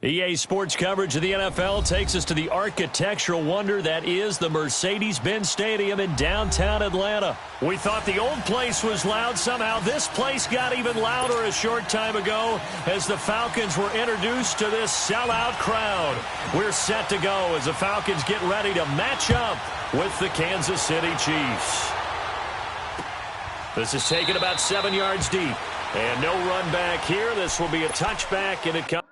EA Sports coverage of the NFL takes us to the architectural wonder that is the Mercedes-Benz Stadium in downtown Atlanta. We thought the old place was loud. Somehow this place got even louder a short time ago as the Falcons were introduced to this sellout crowd. We're set to go as the Falcons get ready to match up with the Kansas City Chiefs. This is taken about 7 yards deep. And no run back here. This will be a touchback, and it comes.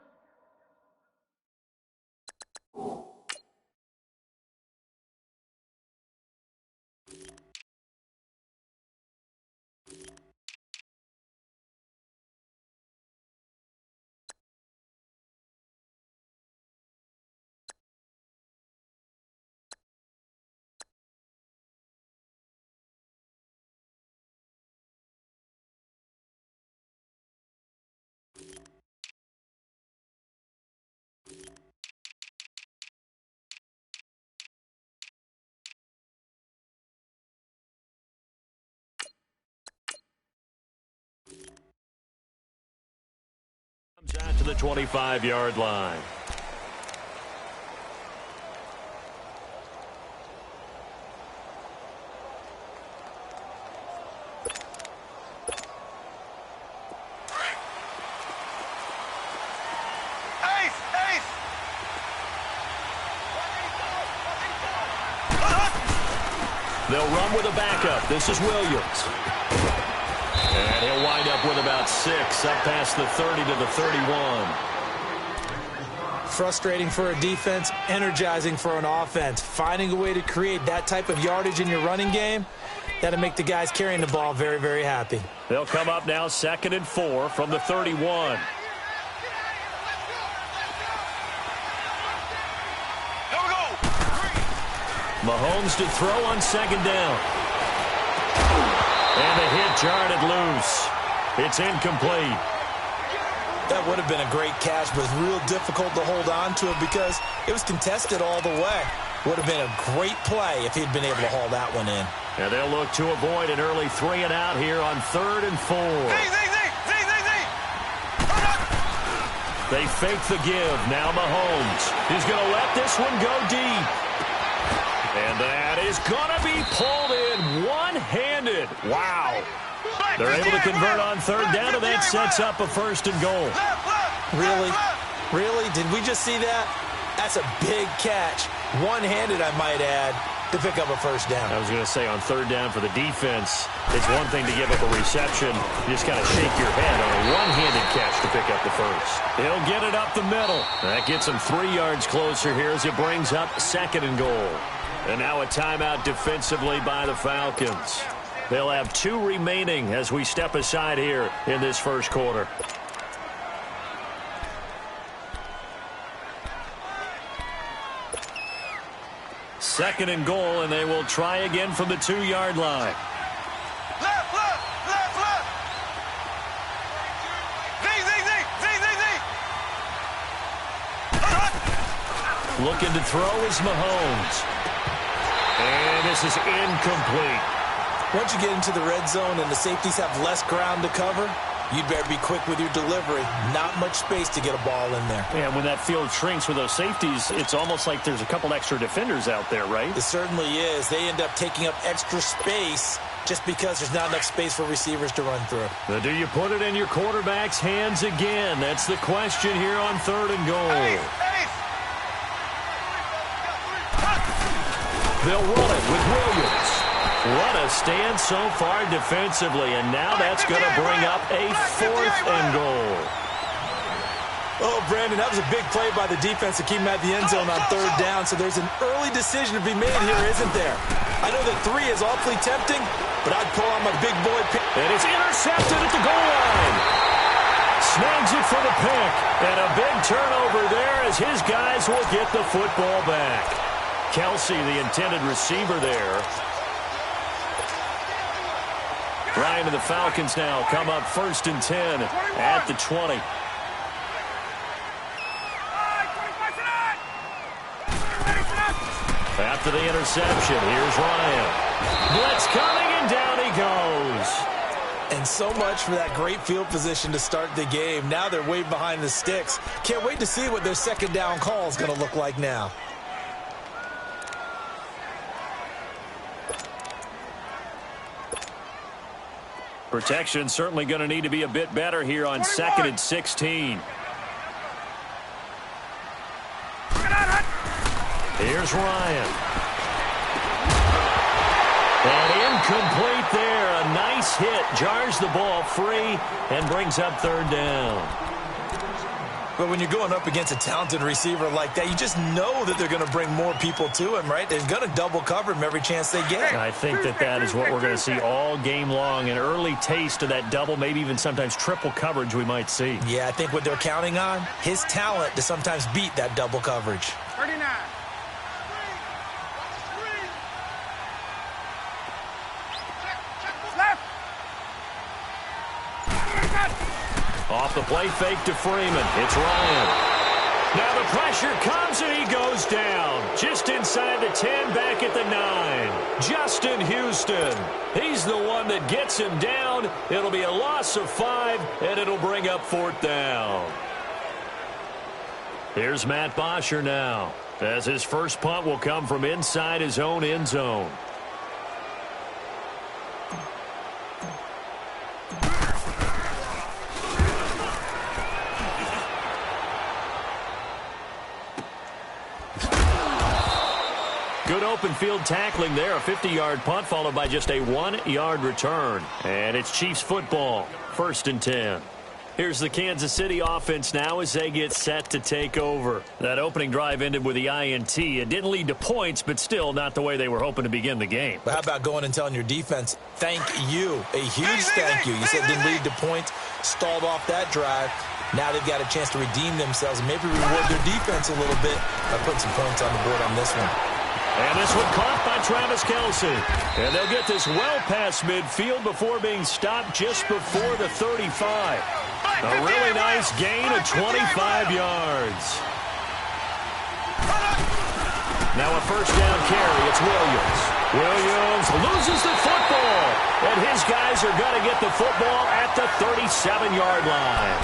Out to the 25-yard line. They'll run with a backup. This is Williams. And he'll wind up with about 6, up past the 30 to the 31. Frustrating for a defense, energizing for an offense. Finding a way to create that type of yardage in your running game, that'll make the guys carrying the ball very, very happy. They'll come up now 2nd and 4 from the 31. Mahomes to throw on 2nd down. And the hit jarred it loose. It's incomplete. That would have been a great catch, but it's real difficult to hold on to it because it was contested all the way. Would have been a great play if he'd been able to haul that one in. And they'll look to avoid an early 3 and out here on 3rd and 4. They fake the give. Now Mahomes. He's going to let this one go deep. And that is going to be pulled in one-handed. Wow. They're able to convert on 3rd down, and that sets up a 1st and goal. Really? Really? Did we just see that? That's a big catch. One-handed, I might add, to pick up a 1st down. I was going to say on 3rd down for the defense, it's one thing to give up a reception. You just got to shake your head on a one-handed catch to pick up the 1st. He'll get it up the middle. That gets him 3 yards closer here as it brings up 2nd and goal. And now a timeout defensively by the Falcons. They'll have 2 remaining as we step aside here in this first quarter. Second and goal, and they will try again from the 2-yard line. Left. Looking to throw is Mahomes. And this is incomplete. Once you get into the red zone and the safeties have less ground to cover, you'd better be quick with your delivery. Not much space to get a ball in there. Yeah, when that field shrinks with those safeties, it's almost like there's a couple extra defenders out there, right? It certainly is. They end up taking up extra space just because there's not enough space for receivers to run through. Now, do you put it in your quarterback's hands again? That's the question here on 3rd and goal. They'll run it with Williams. What a stand so far defensively, and now that's going to bring up a 4th and goal. Oh, Brandon, that was a big play by the defense to keep him at the end zone on 3rd down, so there's an early decision to be made here, isn't there? I know that 3 is awfully tempting, but I'd pull on my big boy. And it's intercepted at the goal line. Snags it for the pick, and a big turnover there as his guys will get the football back. Kelsey, the intended receiver there. Ryan and the Falcons now come up 1st and 10 at the 20. After the interception, here's Ryan. Blitz coming, and down he goes. And so much for that great field position to start the game. Now they're way behind the sticks. Can't wait to see what their second down call is going to look like now. Protection certainly going to need to be a bit better here on 2nd and 16. Here's Ryan. And incomplete there. A nice hit. Jars the ball free and brings up 3rd down. But when you're going up against a talented receiver like that, you just know that they're going to bring more people to him, right? They're going to double cover him every chance they get. I think that is what we're going to see all game long. An early taste of that double, maybe even sometimes triple coverage we might see. Yeah, I think what they're counting on, his talent to sometimes beat that double coverage. 39. Off the play fake to Freeman. It's Ryan. Now the pressure comes and he goes down. Just inside the 10, back at the 9. Justin Houston. He's the one that gets him down. It'll be a loss of 5, and it'll bring up 4th down. Here's Matt Bosher now, as his first punt will come from inside his own end zone. Good open field tackling there. A 50-yard punt followed by just a 1-yard return. And it's Chiefs football. 1st and 10. Here's the Kansas City offense now as they get set to take over. That opening drive ended with the INT. It didn't lead to points, but still not the way they were hoping to begin the game. But how about going and telling your defense, thank you, a huge thank you. You said it didn't lead to points, stalled off that drive. Now they've got a chance to redeem themselves and maybe reward their defense a little bit by putting some points on the board on this one. And this one caught by Travis Kelce. And they'll get this well past midfield before being stopped just before the 35. A really nice gain of 25 yards. Now a first down carry. It's Williams. Williams loses the football. And his guys are going to get the football at the 37-yard line.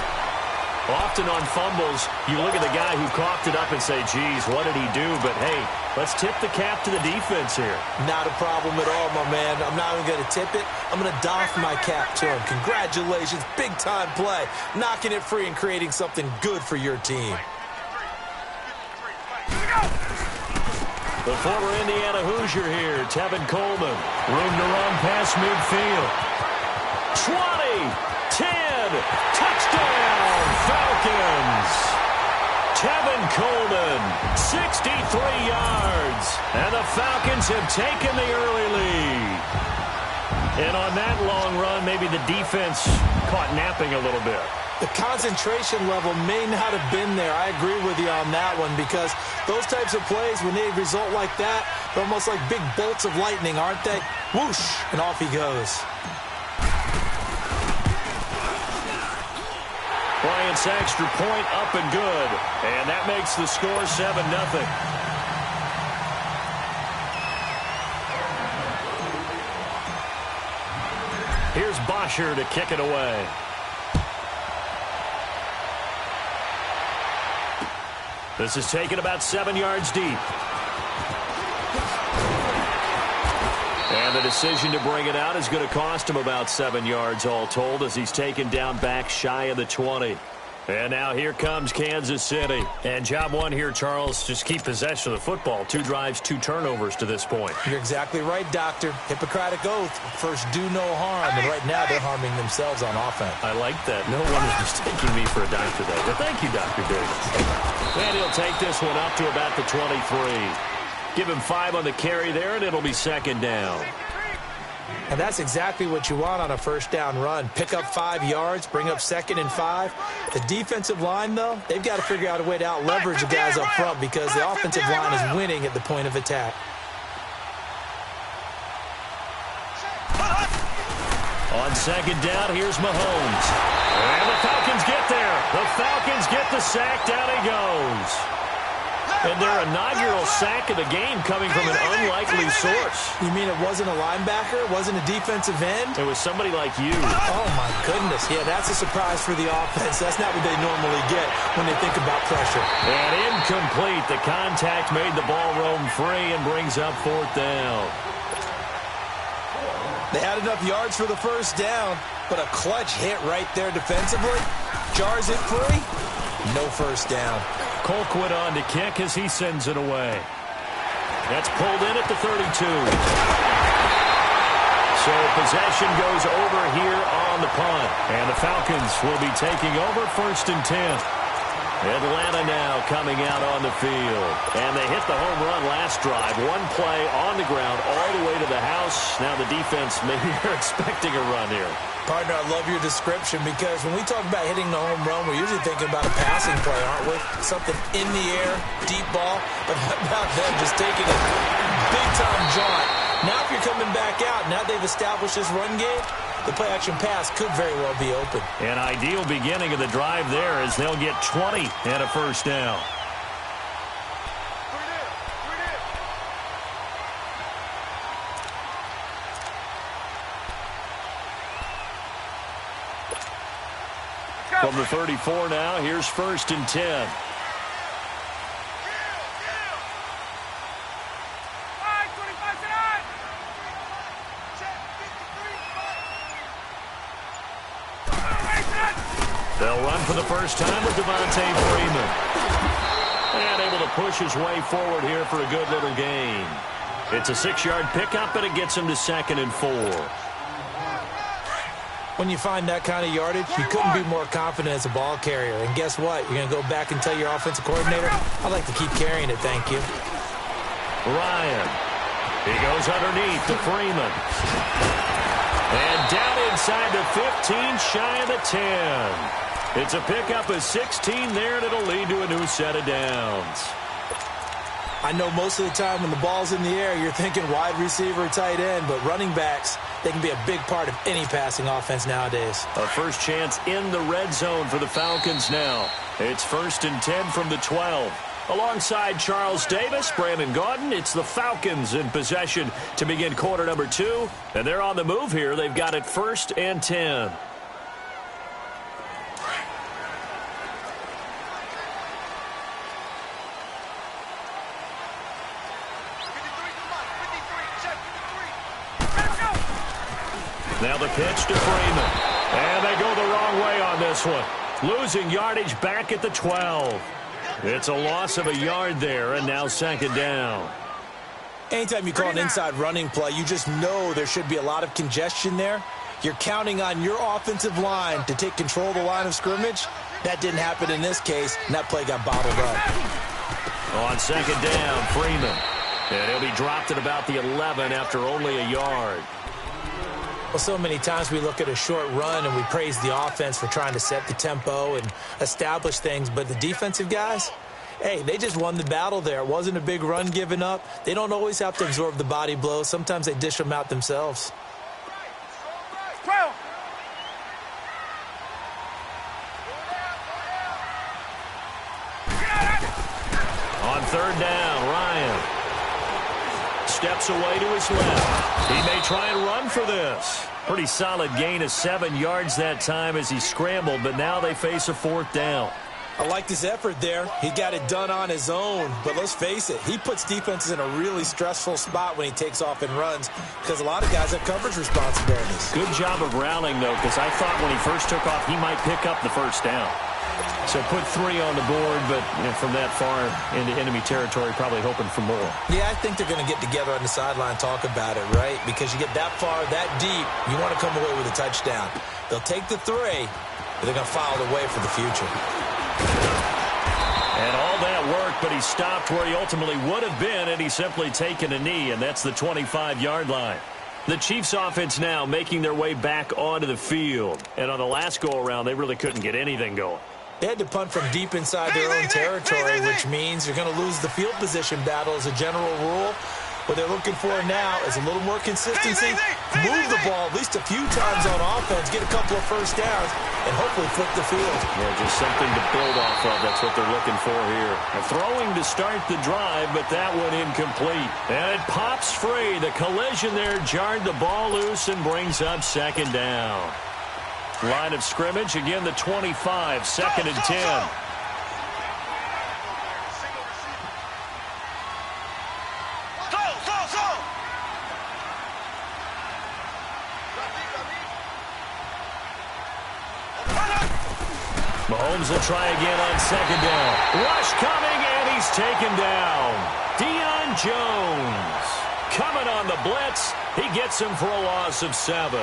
Often on fumbles, you look at the guy who coughed it up and say, geez, what did he do? But, hey, let's tip the cap to the defense here. Not a problem at all, my man. I'm not even going to tip it. I'm going to doff my cap to him. Congratulations. Big-time play. Knocking it free and creating something good for your team. The former Indiana Hoosier here, Tevin Coleman. Room to run past midfield. 20, 10, touchdown, Falcons. Tevin Coleman, 63 yards. And the Falcons have taken the early lead. And on that long run, maybe the defense caught napping a little bit. The concentration level may not have been there. I agree with you on that one because those types of plays, when they result like that, they're almost like big bolts of lightning, aren't they? Whoosh, and off he goes. Bryant's extra point up and good. And that makes the score 7-0. Here's Bosher to kick it away. This is taken about 7 yards deep. And the decision to bring it out is going to cost him about 7 yards all told as he's taken down back shy of the 20. And now here comes Kansas City. And job one here, Charles, just keep possession of the football. 2 drives, 2 turnovers to this point. You're exactly right, Doctor. Hippocratic oath. First, do no harm. And right now, they're harming themselves on offense. I like that. No one is mistaking me for a doctor there. But thank you, Dr. Davis. And he'll take this one up to about the 23. Give him 5 on the carry there, and it'll be second down. And that's exactly what you want on a first down run. Pick up 5 yards, bring up 2nd and 5. The defensive line, though, they've got to figure out a way to out-leverage the guys up front because the offensive line is winning at the point of attack. On second down, here's Mahomes. And the Falcons get there. The Falcons get the sack. Down he goes. And their inaugural sack of the game coming from an unlikely source. You mean it wasn't a linebacker? It wasn't a defensive end? It was somebody like you. Oh, my goodness. Yeah, that's a surprise for the offense. That's not what they normally get when they think about pressure. And incomplete. The contact made the ball roam free and brings up 4th down. They had enough yards for the first down, but a clutch hit right there defensively. Jars it free. No first down. Colquitt on to kick as he sends it away. That's pulled in at the 32. So possession goes over here on the punt. And the Falcons will be taking over 1st and 10. Atlanta now coming out on the field. And they hit the home run last drive. One play on the ground all the way to the house. Now the defense, maybe they're expecting a run here. Partner, I love your description because when we talk about hitting the home run, we're usually thinking about a passing play, aren't we? Something in the air, deep ball. But how about them just taking a big-time jaunt? Now if you're coming back out, now they've established this run game, the play-action pass could very well be open. An ideal beginning of the drive there as they'll get 20 and a first down. From the 34 now, here's 1st and 10. They'll run for the first time with Devontae Freeman. And able to push his way forward here for a good little gain. It's a 6-yard pickup, and it gets him to 2nd and 4. When you find that kind of yardage, you couldn't be more confident as a ball carrier. And guess what? You're going to go back and tell your offensive coordinator, I'd like to keep carrying it, thank you. Ryan. He goes underneath to Freeman. And down inside the 15, shy of the 10. It's a pickup of 16 there, and it'll lead to a new set of downs. I know most of the time when the ball's in the air, you're thinking wide receiver, tight end, but running backs, they can be a big part of any passing offense nowadays. A first chance in the red zone for the Falcons now. It's 1st and 10 from the 12. Alongside Charles Davis, Brandon Gaudin, it's the Falcons in possession to begin quarter number 2. And they're on the move here. They've got it 1st and 10. Now the pitch to Freeman. And they go the wrong way on this one. Losing yardage back at the 12. It's a loss of a yard there, and now 2nd down. Anytime you call an inside running play, you just know there should be a lot of congestion there. You're counting on your offensive line to take control of the line of scrimmage. That didn't happen in this case, and that play got bottled up. On 2nd down, Freeman. And he'll be dropped at about the 11 after only a yard. Well, so many times we look at a short run and we praise the offense for trying to set the tempo and establish things, but the defensive guys, hey, they just won the battle there. It wasn't a big run given up. They don't always have to absorb the body blows. Sometimes they dish them out themselves. On 3rd down, Ryan steps away to his left. He may try and run for this. Pretty solid gain of 7 yards that time as he scrambled, but now they face a 4th down. I liked his effort there. He got it done on his own, but let's face it, he puts defenses in a really stressful spot when he takes off and runs because a lot of guys have coverage responsibilities. Good job of rallying, though, because I thought when he first took off, he might pick up the first down. So put 3 on the board, but from that far into enemy territory, probably hoping for more. Yeah, I think they're going to get together on the sideline and talk about it, right? Because you get that far, that deep, you want to come away with a touchdown. They'll take the 3, but they're going to file it away for the future. And all that work, but he stopped where he ultimately would have been, and he's simply taken a knee, and that's the 25-yard line. The Chiefs offense now making their way back onto the field. And on the last go-around, they really couldn't get anything going. They had to punt from deep inside their own territory, which means you're going to lose the field position battle as a general rule. What they're looking for now is a little more consistency, move the ball at least a few times on offense, get a couple of first downs, and hopefully flip the field. Yeah, just something to build off of. That's what they're looking for here. Throwing to start the drive, but that one incomplete. And it pops free. The collision there jarred the ball loose and brings up second down. Line of scrimmage, again the 25, second and 10. Mahomes will try again on second down. Rush coming, and he's taken down. Deion Jones coming on the blitz. He gets him for a loss of 7.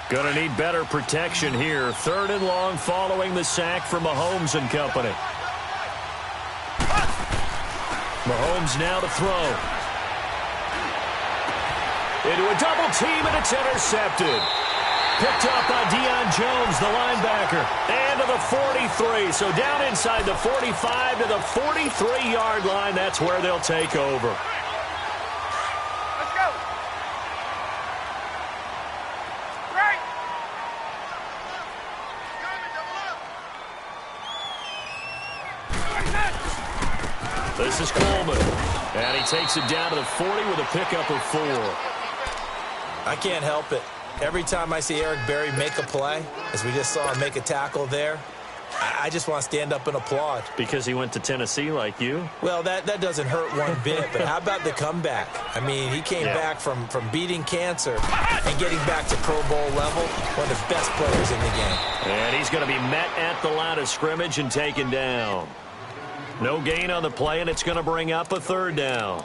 Going to need better protection here. 3rd and long following the sack from Mahomes and company. Mahomes now to throw. Into a double team, and it's intercepted. Picked up by Deion Jones, the linebacker. And to the 43. So down inside the 45 to the 43-yard line. That's where they'll take over. This is Coleman, and he takes it down to the 40 with a pickup of 4. I can't help it. Every time I see Eric Berry make a play, as we just saw him make a tackle there, I just want to stand up and applaud. Because he went to Tennessee like you? Well, that doesn't hurt one bit, but how about the comeback? I mean, he came back from beating cancer and getting back to Pro Bowl level, one of the best players in the game. And he's going to be met at the line of scrimmage and taken down. No gain on the play, and it's going to bring up a 3rd down.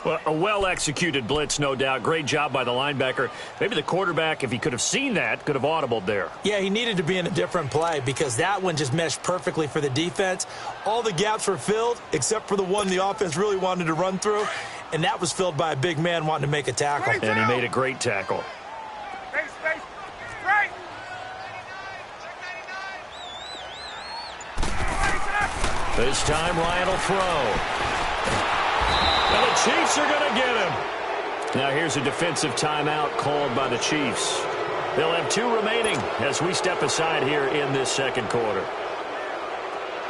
Well, a well-executed blitz, no doubt. Great job by the linebacker. Maybe the quarterback, if he could have seen that, could have audibled there. Yeah, he needed to be in a different play because that one just meshed perfectly for the defense. All the gaps were filled except for the one the offense really wanted to run through, and that was filled by a big man wanting to make a tackle. And he made a great tackle. This time, Ryan will throw. And the Chiefs are going to get him. Now here's a defensive timeout called by the Chiefs. They'll have 2 remaining as we step aside here in this second quarter.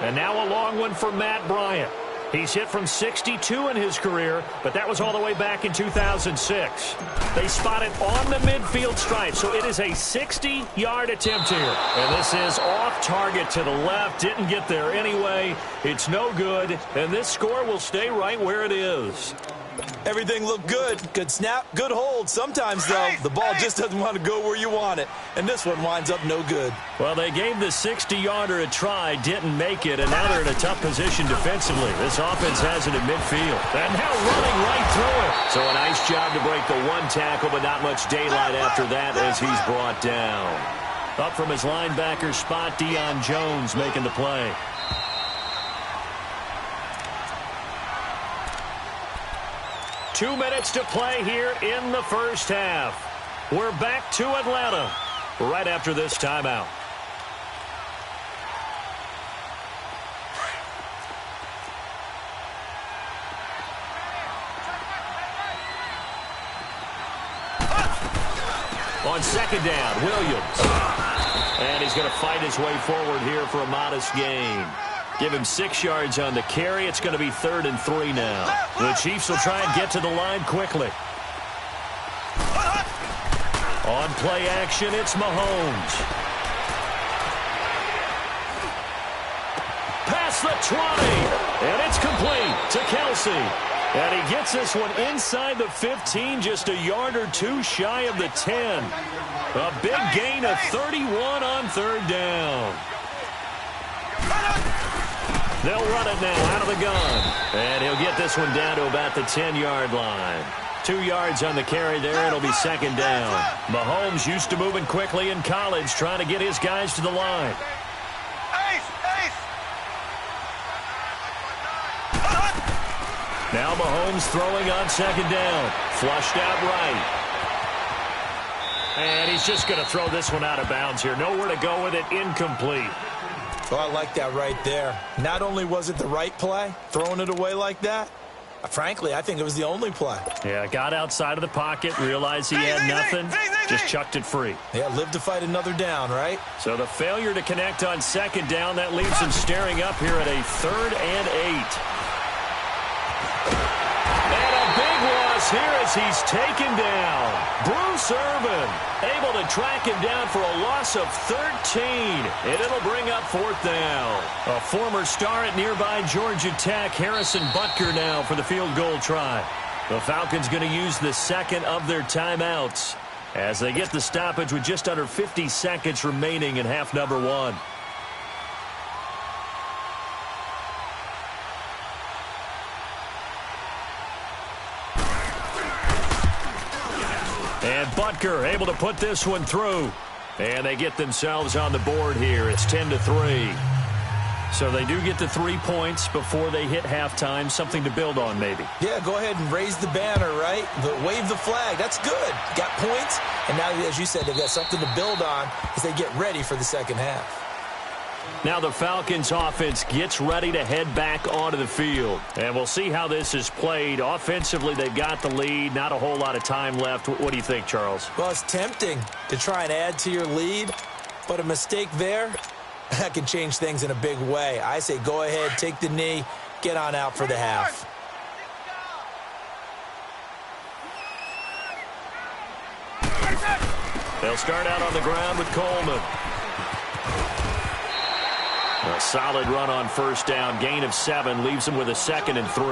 And now a long one for Matt Bryant. He's hit from 62 in his career, but that was all the way back in 2006. They spot it on the midfield stripe, so it is a 60-yard attempt here. And this is off target to the left. Didn't get there anyway. It's no good, and this score will stay right where it is. Everything looked good. Good snap, good hold. Sometimes, though, the ball just doesn't want to go where you want it. And this one winds up no good. Well, they gave the 60-yarder a try, didn't make it, and now they're in a tough position defensively. This offense has it in midfield. And now running right through it. So a nice job to break the 1 tackle, but not much daylight after that as he's brought down. Up from his linebacker spot, Deion Jones making the play. Two minutes to play here in the first half. We're back to Atlanta right after this timeout. On second down, Williams. And he's going to fight his way forward here for a modest gain. Give him 6 yards on the carry. It's going to be 3rd and 3 now. The Chiefs will try and get to the line quickly. On play action, it's Mahomes. Past the 20. And it's complete to Kelsey. And he gets this one inside the 15, just a yard or 2 shy of the 10. A big gain of 31 on 3rd down. They'll run it now out of the gun. And he'll get this one down to about the 10-yard line. 2 yards on the carry there. It'll be 2nd down. Mahomes used to moving quickly in college, trying to get his guys to the line. Now Mahomes throwing on second down. Flushed out right. And he's just going to throw this one out of bounds here. Nowhere to go with it. Incomplete. Oh, I like that right there. Not only was it the right play, throwing it away like that, frankly, I think it was the only play. Yeah, got outside of the pocket, realized he had nothing, just chucked it free. Yeah, live to fight another down, right? So the failure to connect on second down, that leaves him staring up here at a 3rd and 8. And a big loss here as he's taken down. Bruce Irvin able to track him down for a loss of 13. And it'll bring up 4th down. A former star at nearby Georgia Tech, Harrison Butker now for the field goal try. The Falcons going to use the second of their timeouts as they get the stoppage with just under 50 seconds remaining in half number 1. And Butker able to put this one through. And they get themselves on the board here. It's 10-3. So they do get the 3 points before they hit halftime. Something to build on, maybe. Yeah, go ahead and raise the banner, right? Wave the flag. That's good. Got points. And now, as you said, they've got something to build on as they get ready for the second half. Now the Falcons offense gets ready to head back onto the field. And we'll see how this is played. Offensively, they've got the lead. Not a whole lot of time left. What do you think, Charles? Well, it's tempting to try and add to your lead. But a mistake there, that can change things in a big way. I say go ahead, take the knee, get on out for the half. They'll start out on the ground with Coleman. A solid run on first down. Gain of 7 leaves them with a 2nd and 3.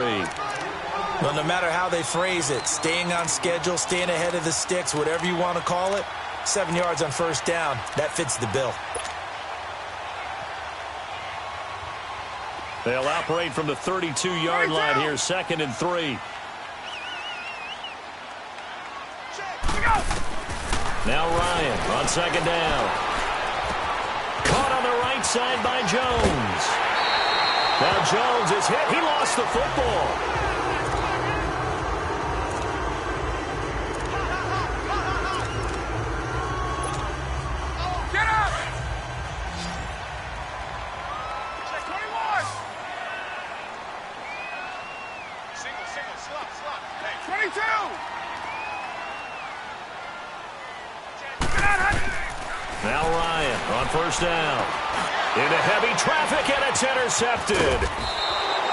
Well, no matter how they phrase it, staying on schedule, staying ahead of the sticks, whatever you want to call it, 7 yards on first down, that fits the bill. They'll operate from the 32-yard line here, 2nd and 3. Now Ryan on second down. Caught on the right side by Jones. Now Jones is hit. He lost the football. Get up! Check 21. Single, slot. Hey, 22. Now Ryan on first down. Into heavy traffic, and it's intercepted.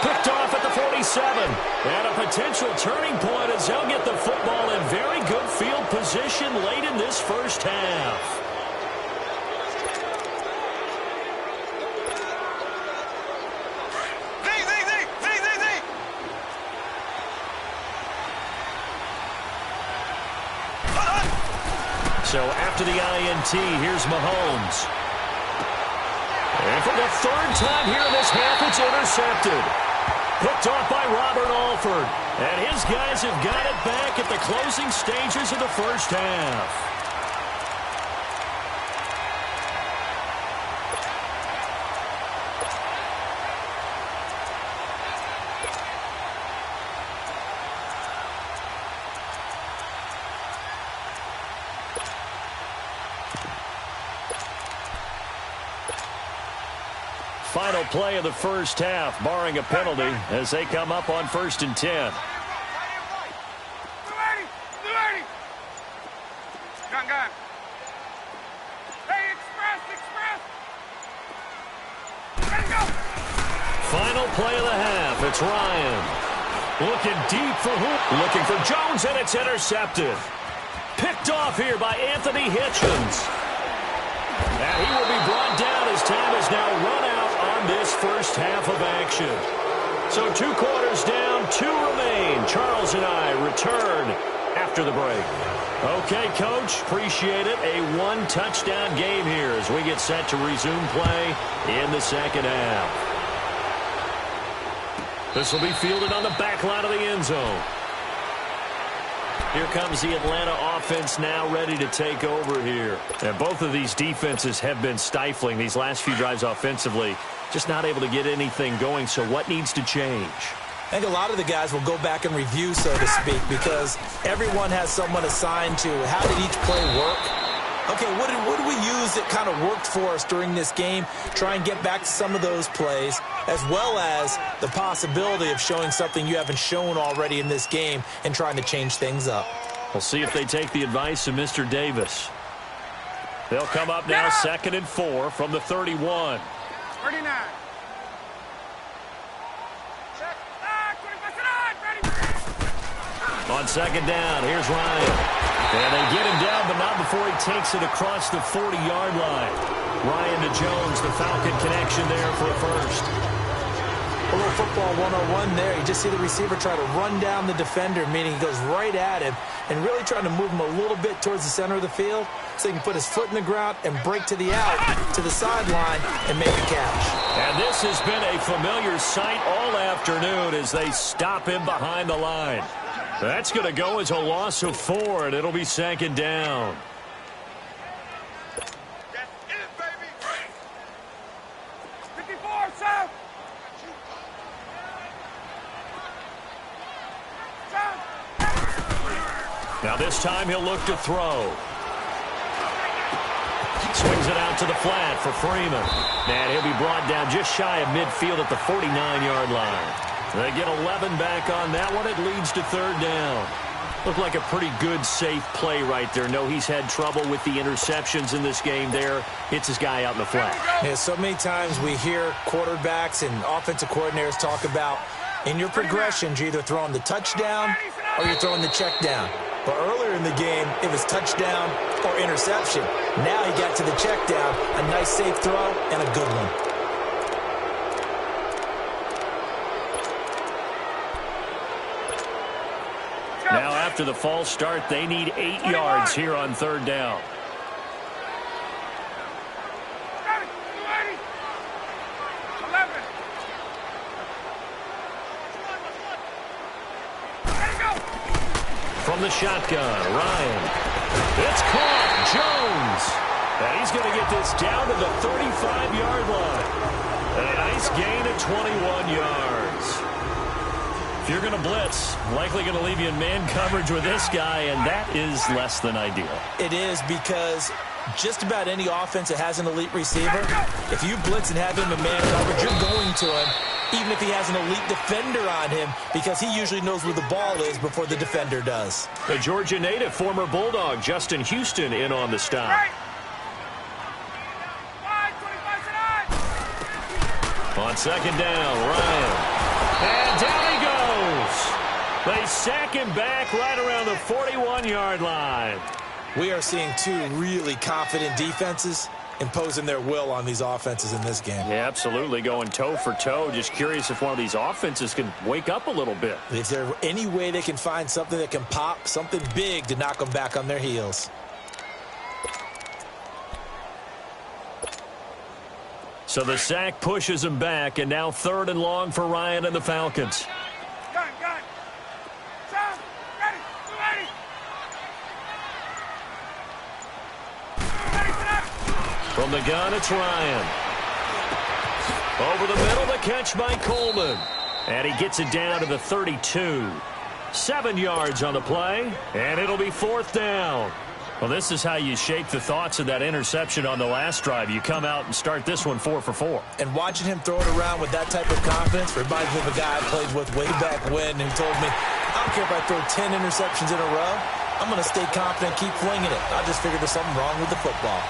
Picked off at the 47. And a potential turning point as they'll get the football in very good field position late in this first half. So after the INT, here's Mahomes. And for the 3rd time here in this half, it's intercepted. Picked off by Robert Alford. And his guys have got it back at the closing stages of the first half. Final play of the first half, barring a penalty, as they come up on 1st and 10. Gun. Hey, express. Ready to go. Final play of the half. It's Ryan. Looking deep for who? Looking for Jones, and it's intercepted. Picked off here by Anthony Hitchens. And he will be brought down as time is now run out on this first half of action. So 2 quarters down, 2 remain. Charles and I return after the break. Okay, Coach, appreciate it. A 1-touchdown game here as we get set to resume play in the second half. This will be fielded on the back line of the end zone. Here comes the Atlanta offense now ready to take over here. And both of these defenses have been stifling these last few drives offensively. Just not able to get anything going. So what needs to change? I think a lot of the guys will go back and review, so to speak, because everyone has someone assigned to how did each play work. Okay, what did we use that kind of worked for us during this game? Try and get back to some of those plays, as well as the possibility of showing something you haven't shown already in this game and trying to change things up. We'll see if they take the advice of Mr. Davis. They'll come up now 2nd and 4 from the 31. 39. On 2nd down, here's Ryan. And they get him down, but not before he takes it across the 40-yard line. Ryan to Jones, the Falcon connection there for a first. A little football 101 there. You just see the receiver try to run down the defender, meaning he goes right at him and really trying to move him a little bit towards the center of the field so he can put his foot in the ground and break to the out, to the sideline, and make a catch. And this has been a familiar sight all afternoon as they stop him behind the line. That's going to go as a loss of 4, and it'll be 2nd down. That's it, baby. 54, South. Now this time he'll look to throw. Swings it out to the flat for Freeman. And he'll be brought down just shy of midfield at the 49-yard line. They get 11 back on that one. It leads to 3rd down. Looked like a pretty good, safe play right there. No, he's had trouble with the interceptions in this game there. Hits his guy out in the flat. Yeah, so many times we hear quarterbacks and offensive coordinators talk about in your progressions, you're either throwing the touchdown or you're throwing the check down. But earlier in the game, it was touchdown or interception. Now he got to the check down, a nice safe throw, and a good one. Now after the false start, they need 8 yards here on 3rd down. From the shotgun, Ryan. It's caught. Jones. And he's going to get this down to the 35-yard line. And a nice gain of 21 yards. If you're going to blitz, likely going to leave you in man coverage with this guy, and that is less than ideal. It is, because just about any offense that has an elite receiver, if you blitz and have him in man coverage, you're going to him, even if he has an elite defender on him, because he usually knows where the ball is before the defender does. The Georgia native, former Bulldog, Justin Houston, in on the stop. On 2nd down, Ryan. And down he goes. They sack him back right around the 41-yard line. We are seeing two really confident defenses imposing their will on these offenses in this game. Yeah, absolutely, going toe for toe. Just curious if one of these offenses can wake up a little bit. Is there any way they can find something that can pop, something big to knock them back on their heels? So the sack pushes him back, and now 3rd and long for Ryan and the Falcons. Gun. South, ready. From the gun, it's Ryan. Over the middle, the catch by Coleman. And he gets it down to the 32. 7 yards on the play, and it'll be 4th down. Well, this is how you shape the thoughts of that interception on the last drive. You come out and start this one 4 for 4. And watching him throw it around with that type of confidence reminds me of a guy I played with way back when who told me, I don't care if I throw 10 interceptions in a row, I'm going to stay confident, keep flinging it. I just figured there's something wrong with the football.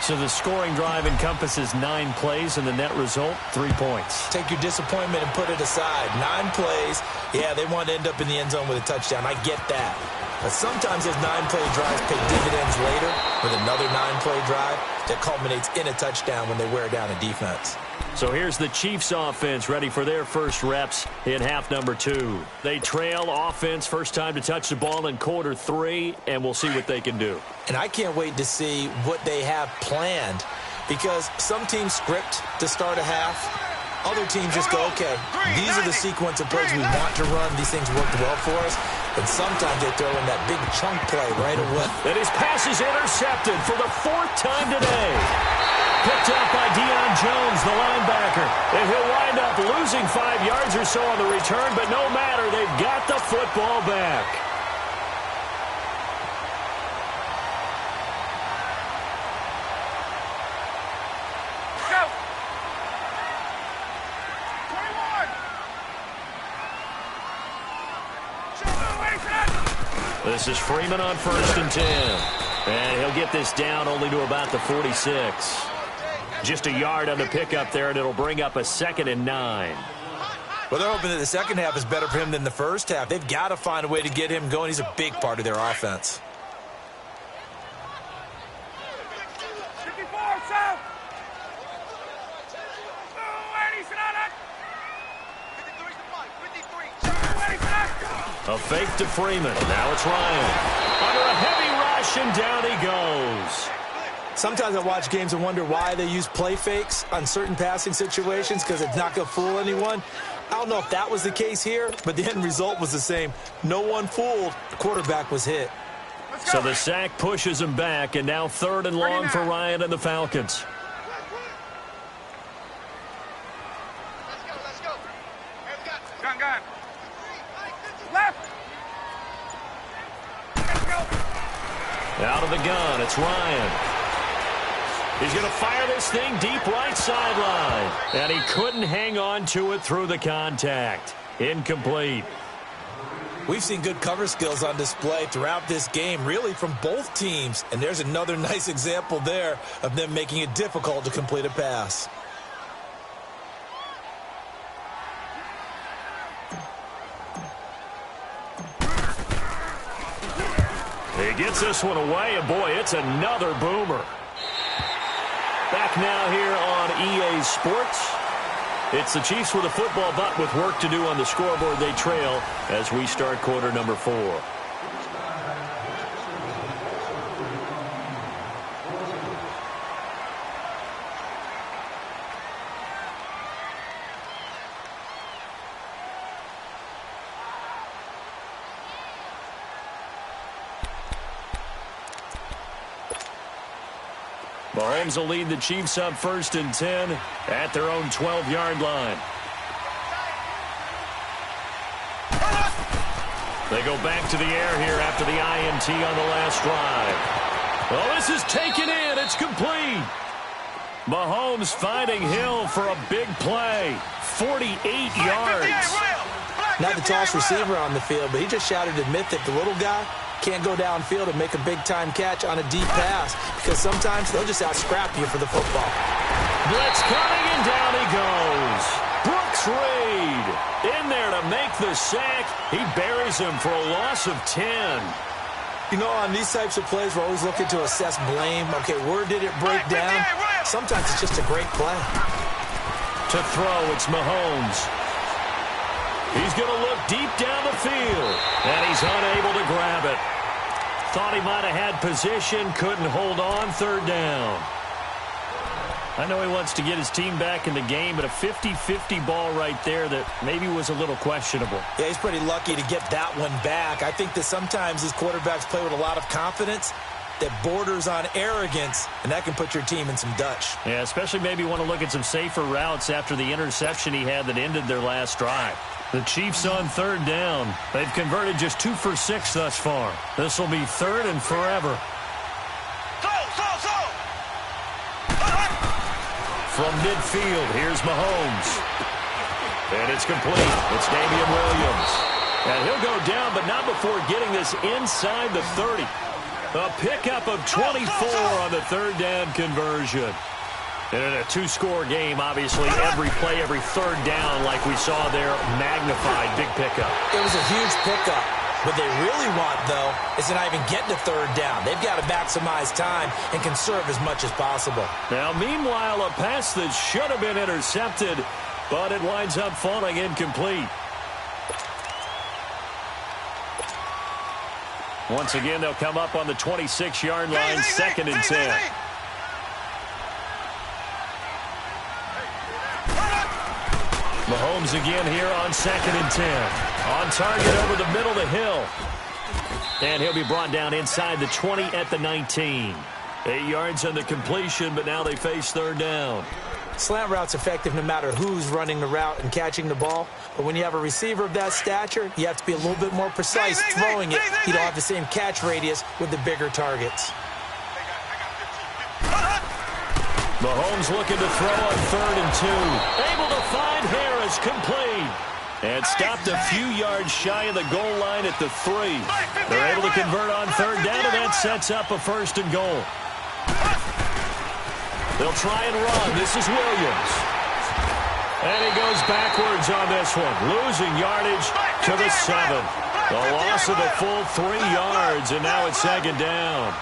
So the scoring drive encompasses 9 plays, and the net result, 3 points. Take your disappointment and put it aside. 9 plays. Yeah, they want to end up in the end zone with a touchdown. I get that. But sometimes those 9-play drives pay dividends later with another 9-play drive that culminates in a touchdown when they wear down a defense. So here's the Chiefs offense ready for their first reps in half number 2. They trail offense, first time to touch the ball in quarter 3, and we'll see what they can do. And I can't wait to see what they have planned, because some teams script to start a half. Other teams just go, okay, these are the sequence of plays we want to run. These things worked well for us. And sometimes they throw in that big chunk play right away. And his pass is intercepted for the 4th time today. Picked up by Deion Jones, the linebacker. And he'll wind up losing 5 yards or so on the return, but no matter, they've got the football back. Go. 21. This is Freeman on 1st and 10. And he'll get this down only to about the 46. Just a yard on the pickup there, and it'll bring up a 2nd and 9. Well, they're hoping that the second half is better for him than the first half. They've got to find a way to get him going. He's a big part of their offense. 54, South. A fake to Freeman. Now it's Ryan. Under a heavy rush, and down he goes. Sometimes I watch games and wonder why they use play fakes on certain passing situations, because it's not going to fool anyone. I don't know if that was the case here, but the end result was the same. No one fooled. The quarterback was hit. So the sack pushes him back, and now 3rd and long for Ryan and the Falcons. Let's go. Gun. Left. Let's go. Out of the gun, it's Ryan. He's going to fire this thing deep right sideline. And he couldn't hang on to it through the contact. Incomplete. We've seen good cover skills on display throughout this game, really from both teams. And there's another nice example there of them making it difficult to complete a pass. He gets this one away, and boy, it's another boomer. Back now here on EA Sports. It's the Chiefs with a football, but with work to do on the scoreboard. They trail as we start quarter number 4. Mahomes will lead the Chiefs up 1st and 10 at their own 12-yard line. They go back to the air here after the INT on the last drive. Well, this is taken in. It's complete. Mahomes finding Hill for a big play. 48 yards. Not the tallest receiver on the field, but he just shouted to admit that the little guy can't go downfield and make a big-time catch on a deep pass, because sometimes they'll just out-scrap you for the football. Blitz coming, and down he goes. Brooks Reed in there to make the sack. He buries him for a loss of 10. You know, on these types of plays, we're always looking to assess blame. Okay, where did it break down? Sometimes it's just a great play. To throw, it's Mahomes. He's going to look deep down the field, and he's unable to grab it. Thought he might have had position, couldn't hold on, 3rd down. I know he wants to get his team back in the game, but a 50-50 ball right there that maybe was a little questionable. Yeah, he's pretty lucky to get that one back. I think that sometimes these quarterbacks play with a lot of confidence that borders on arrogance, and that can put your team in some Dutch. Yeah, especially maybe want to look at some safer routes after the interception he had that ended their last drive. The Chiefs on 3rd down. They've converted just 2 for 6 thus far. This will be 3rd and forever. From midfield, here's Mahomes. And it's complete. It's Damian Williams. And he'll go down, but not before getting this inside the 30. A pickup of 24 on the 3rd down conversion. And in a 2-score game, obviously, every play, every 3rd down, like we saw there, magnified, big pickup. It was a huge pickup. What they really want, though, is to not even get to 3rd down. They've got to maximize time and conserve as much as possible. Now, meanwhile, a pass that should have been intercepted, but it winds up falling incomplete. Once again, they'll come up on the 26-yard line, 2nd and 10. Mahomes again here on 2nd and 10. On target over the middle to Hill. And he'll be brought down inside the 20 at the 19. 8 yards on the completion, but now they face third down. Slant route's effective no matter who's running the route and catching the ball. But when you have a receiver of that stature, you have to be a little bit more precise throwing it. You don't have the same catch radius with the bigger targets. Mahomes looking to throw on 3rd and 2. Able to find Harris, complete. And stopped a few yards shy of the goal line at the 3. They're able to convert on 3rd down, and that sets up a 1st and goal. They'll try and run. This is Williams. And he goes backwards on this one, losing yardage to the 7. The loss of a full 3 yards, and now it's 2nd down.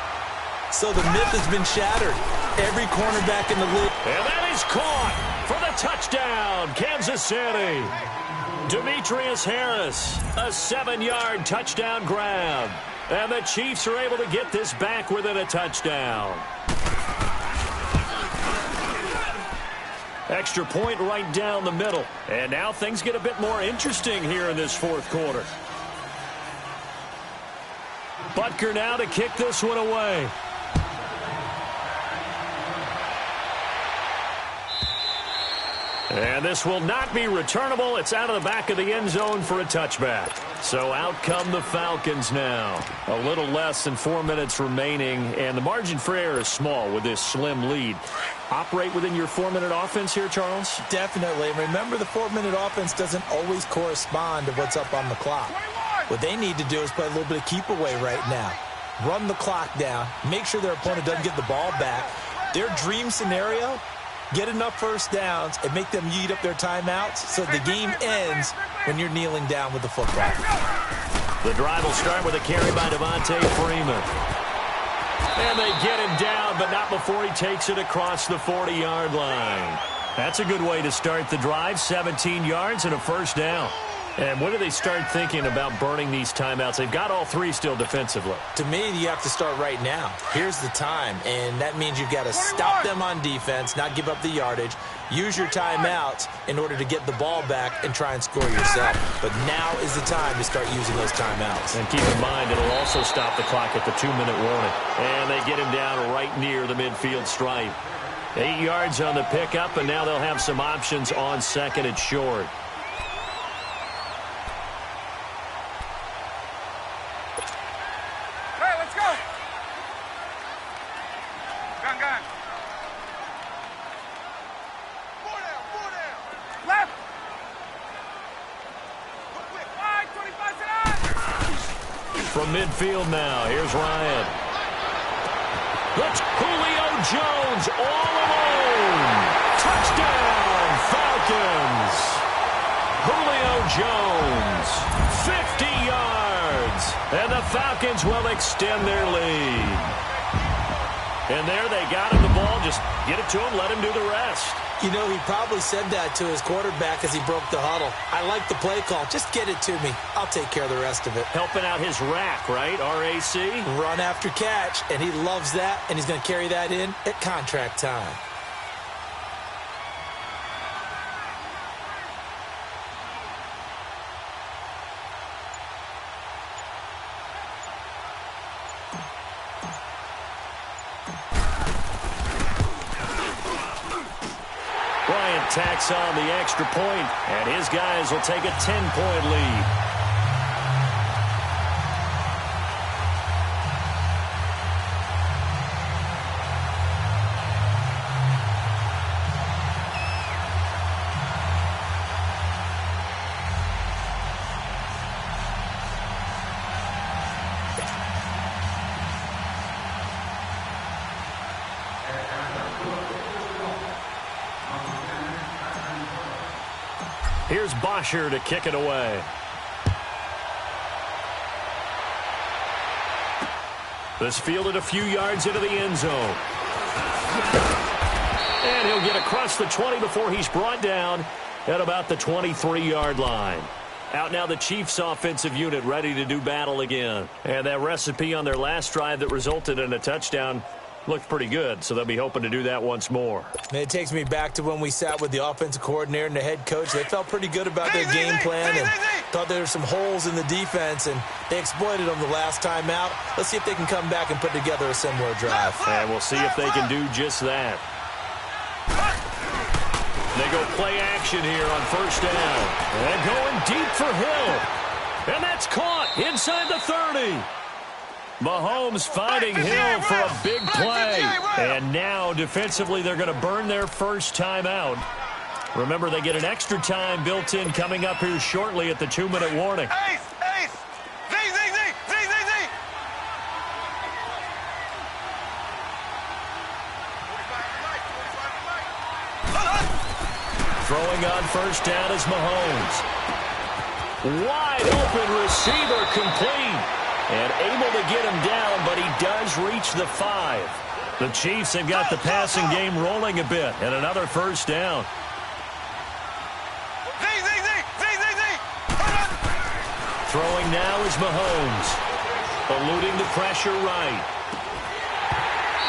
So the myth has been shattered. Every cornerback in the league. And that is caught for the touchdown, Kansas City. Demetrius Harris, a 7-yard touchdown grab. And the Chiefs are able to get this back within a touchdown. Extra point right down the middle. And now things get a bit more interesting here in this 4th quarter. Butker now to kick this one away. And this will not be returnable. It's out of the back of the end zone for a touchback. So out come the Falcons now. A little less than 4 minutes remaining, and the margin for error is small with this slim lead. Operate within your 4-minute offense here, Charles? Definitely. Remember, the 4-minute offense doesn't always correspond to what's up on the clock. What they need to do is play a little bit of keep away right now. Run the clock down. Make sure their opponent doesn't get the ball back. Their dream scenario, get enough first downs and make them eat up their timeouts so the game ends when you're kneeling down with the football. The drive will start with a carry by Devontae Freeman. And they get him down, but not before he takes it across the 40-yard line. That's a good way to start the drive, 17 yards and a 1st down. And when do they start thinking about burning these timeouts? They've got all 3 still defensively. To me, you have to start right now. Here's the time, and that means you've got to stop them on defense, not give up the yardage, use your timeouts in order to get the ball back and try and score yourself. But now is the time to start using those timeouts. And keep in mind, it'll also stop the clock at the 2-minute warning. And they get him down right near the midfield stripe. 8 yards on the pickup, and now they'll have some options on 2nd and short. From midfield now, here's Ryan. That's Julio Jones all alone. Touchdown, Falcons. Julio Jones, 50 yards. And the Falcons will extend their lead. And there they got him the ball. Just get it to him, let him do the rest. You know, he probably said that to his quarterback as he broke the huddle. I like the play call. Just get it to me. I'll take care of the rest of it. Helping out his rack, right? R-A-C? Run after catch, and he loves that, and he's going to carry that in at contract time. Tacks on the extra point, and his guys will take a 10-point lead. Here's Bosher to kick it away. This fielded a few yards into the end zone. And he'll get across the 20 before he's brought down at about the 23-yard line. Out now the Chiefs offensive unit ready to do battle again. And that recipe on their last drive that resulted in a touchdown looked pretty good, so they'll be hoping to do that once more. It takes me back to when we sat with the offensive coordinator and the head coach. They felt pretty good about their game plan and thought there were some holes in the defense, and they exploited them the last time out. Let's see if they can come back and put together a similar drive. And we'll see if they can do just that. They go play action here on first down. And going deep for Hill. And that's caught inside the 30. Mahomes finding Hill for a big play. And now defensively they're going to burn their first timeout. Remember, they get an extra time built in coming up here shortly at the 2-minute warning. Ace! Ace! Z! Throwing on first down is Mahomes. Wide open receiver complete. And able to get him down, but he does reach the 5. The Chiefs have got the passing game rolling a bit. And another first down. Throwing now is Mahomes. Eluding the pressure right.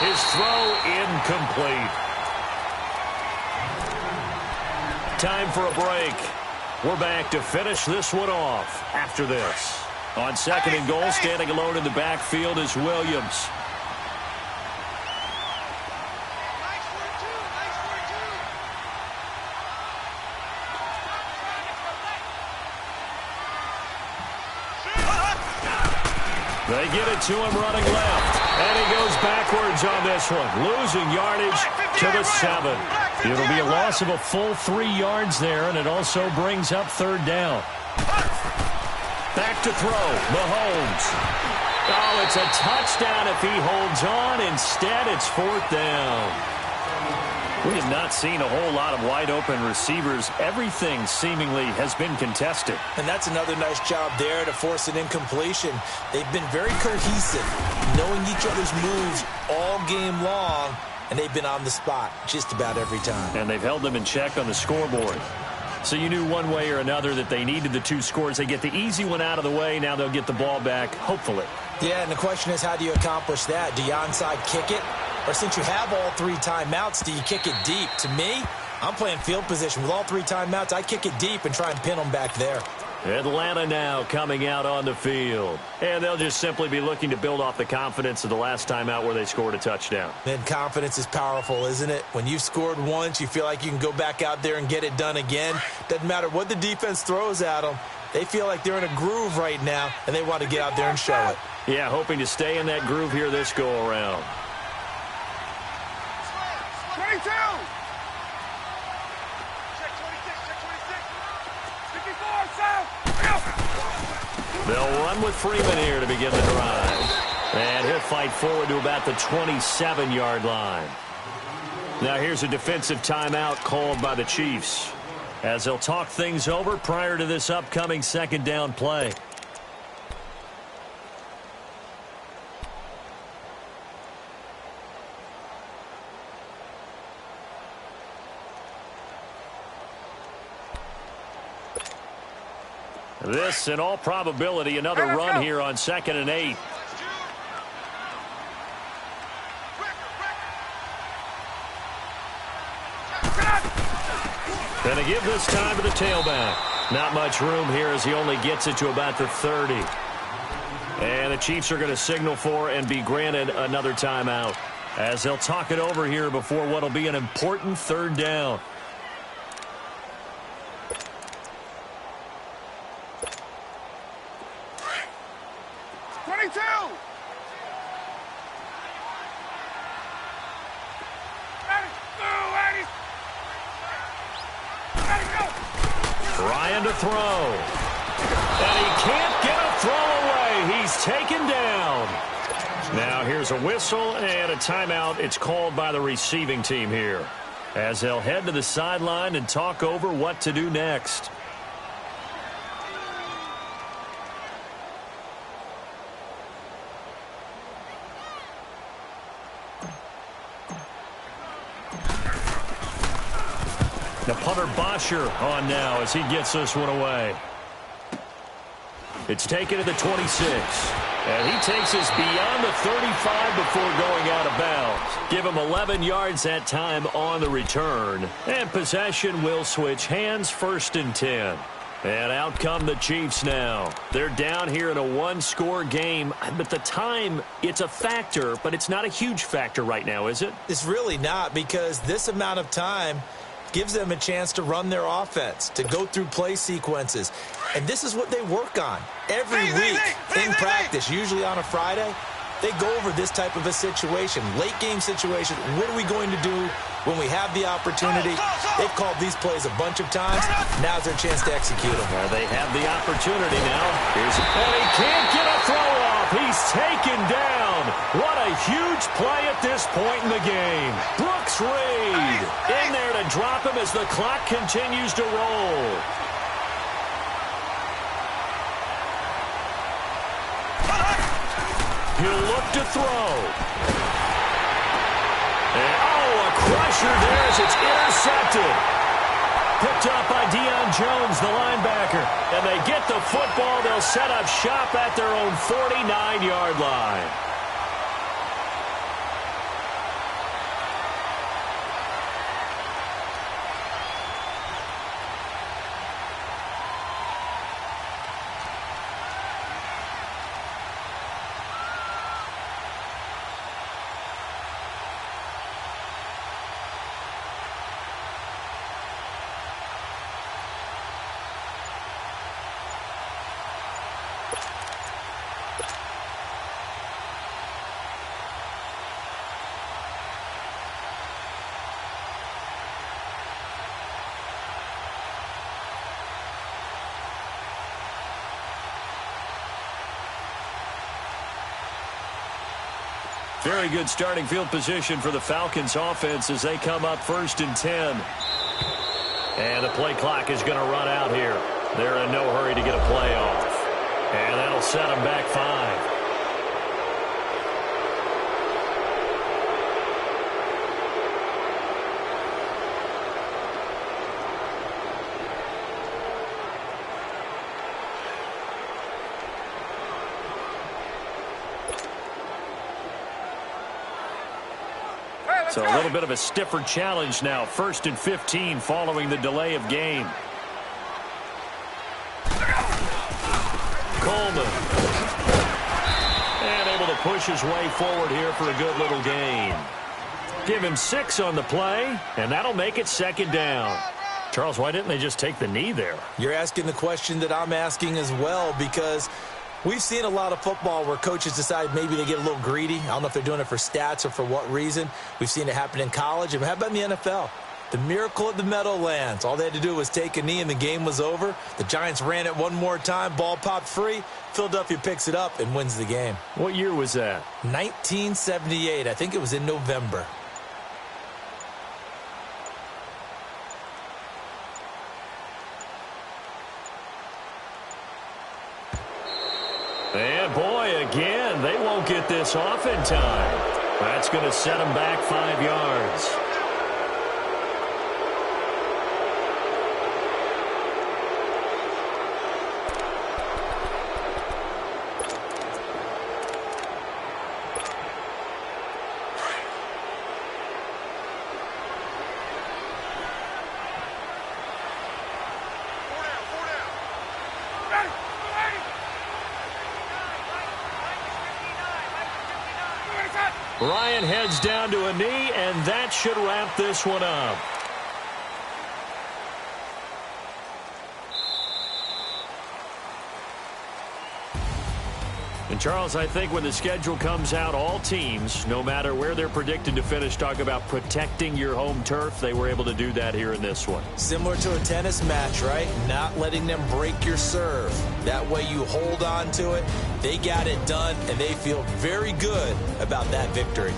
His throw incomplete. Time for a break. We're back to finish this one off after this. On second and goal, standing alone in the backfield is Williams. They get it to him running left. And he goes backwards on this one. Losing yardage to the 7. It'll be a loss of a full 3 yards there, and it also brings up third down. Back to throw. Mahomes. Oh, it's a touchdown if he holds on. Instead, it's fourth down. We have not seen a whole lot of wide-open receivers. Everything seemingly has been contested. And that's another nice job there to force an incompletion. They've been very cohesive, knowing each other's moves all game long, and they've been on the spot just about every time. And they've held them in check on the scoreboard. So you knew one way or another that they needed the 2 scores. They get the easy one out of the way. Now they'll get the ball back, hopefully. Yeah, and the question is, how do you accomplish that? Do you onside kick it? Or since you have all 3 timeouts, do you kick it deep? To me, I'm playing field position. With all 3 timeouts, I kick it deep and try and pin them back there. Atlanta now coming out on the field. And they'll just simply be looking to build off the confidence of the last time out where they scored a touchdown. And confidence is powerful, isn't it? When you've scored once, you feel like you can go back out there and get it done again. Doesn't matter what the defense throws at them. They feel like they're in a groove right now, and they want to get out there and show it. Yeah, hoping to stay in that groove here this go-around. 22! Check 26, check 26. 54, south. They'll run with Freeman here to begin the drive. And he'll fight forward to about the 27-yard line. Now here's a defensive timeout called by the Chiefs, as they'll talk things over prior to this upcoming second down play. This, in all probability, another run here on 2nd and 8. Gonna give this time to the tailback. Not much room here as he only gets it to about the 30. And the Chiefs are going to signal for and be granted another timeout, as they'll talk it over here before what will be an important third down. Trying to throw. And he can't get a throw away. He's taken down. Now here's a whistle and a timeout. It's called by the receiving team here, as they'll head to the sideline and talk over what to do next. The punter Bosher on now as he gets this one away. It's taken to the 26. And he takes us beyond the 35 before going out of bounds. Give him 11 yards that time on the return. And possession will switch hands, 1st and 10. And out come the Chiefs now. They're down here in a one-score game. But the time, it's a factor, but it's not a huge factor right now, is it? It's really not, because this amount of time gives them a chance to run their offense, to go through play sequences. And this is what they work on every week in practice, usually on a Friday. They go over this type of a situation, late-game situation. What are we going to do when we have the opportunity? They've called these plays a bunch of times. Now's their chance to execute them. They have the opportunity now. And he can't get a throw off. He's taken down. What a huge play at this point in the game. Brooks Reed in there to drop him as the clock continues to roll. He'll look to throw. And, a crusher there as it's intercepted. Picked up by Deion Jones, the linebacker. And they get the football. They'll set up shop at their own 49-yard line. Very good starting field position for the Falcons offense as they come up 1st and 10. And the play clock is going to run out here. They're in no hurry to get a play off. And that'll set them back 5. So a little bit of a stiffer challenge now. 1st and 15 following the delay of game. Coleman. And able to push his way forward here for a good little gain. Give him 6 on the play, and that'll make it 2nd down. Charles, why didn't they just take the knee there? You're asking the question that I'm asking as well, because we've seen a lot of football where coaches decide maybe they get a little greedy. I don't know if they're doing it for stats or for what reason. We've seen it happen in college. And how about in the NFL? The miracle at the Meadowlands. All they had to do was take a knee and the game was over. The Giants ran it one more time. Ball popped free. Philadelphia picks it up and wins the game. What year was that? 1978. I think it was in November. And boy, again, they won't get this off in time. That's going to set them back 5 yards. Ryan heads down to a knee, and that should wrap this one up. And Charles, I think when the schedule comes out, all teams, no matter where they're predicted to finish, talk about protecting your home turf. They were able to do that here in this one. Similar to a tennis match, right? Not letting them break your serve. That way you hold on to it. They got it done, and they feel very good about that victory.